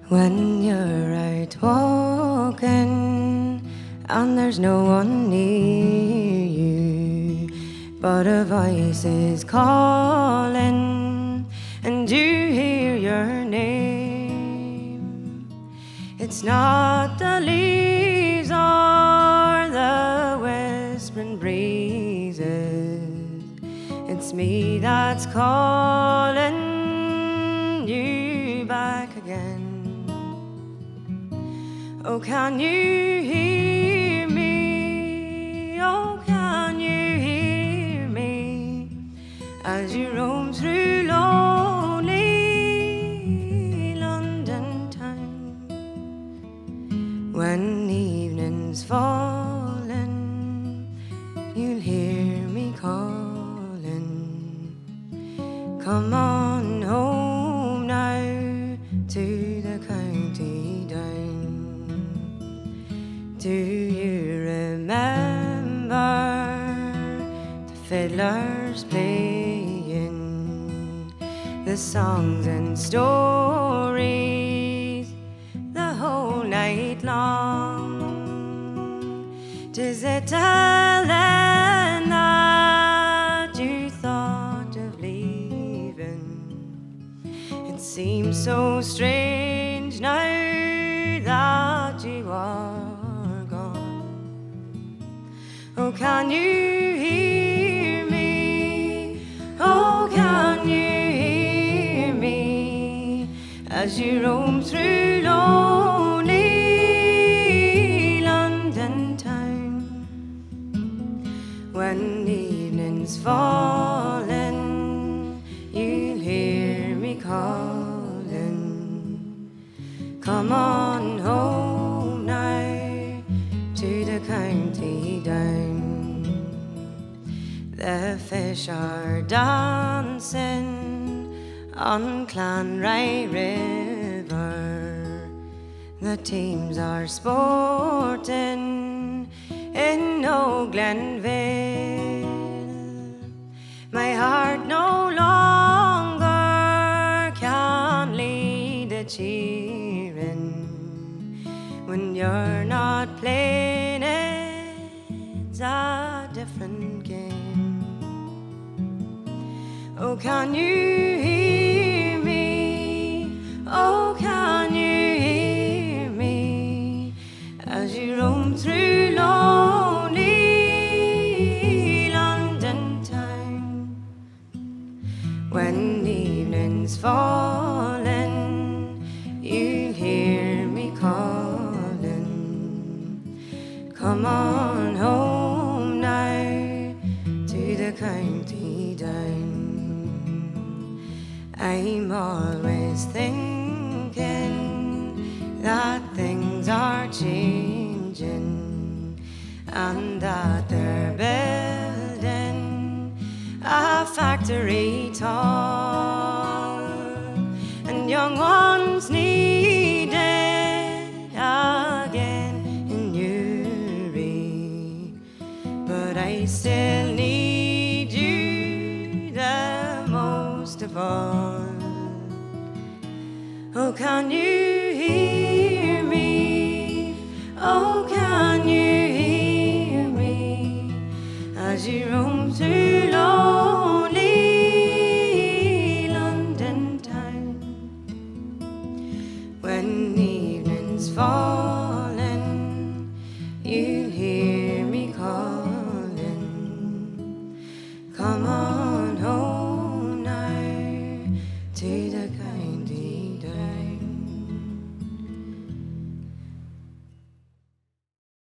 When you're out walking and there's no one near you, but a voice is calling and you hear your name. It's not the leaves or the whispering breezes, it's me that's calling you back again. Oh, can you hear me? Oh, can you hear me as you roam through lonely London town? When evening's falling, you'll hear me calling. Come on home now to the county down. Do you remember the fiddlers playing the songs and stories the whole night long? 'Tis it then that you thought of leaving? It seems so strange now that you are. Oh, can you hear me? Oh, can you hear me as you roam through lonely London town? When evening's falling, you'll hear me calling. Come on home now to the county down. The fish are dancing on Clanray River, the teams are sporting in No Glenville. My heart no longer can lead the cheering. When you're not playing, it's a different game. Oh, can you hear me? Oh, can you hear me as you roam through lonely London town? When evening's falling, you'll hear me calling. Come on home now to the county down. I'm always thinking that things are changing and that they're building a factory tall, and young ones needed again in Newry, but I still need you the most of all. Oh, can you hear me? Oh, can you hear me as you roam through lonely London town? When evening's falling, you hear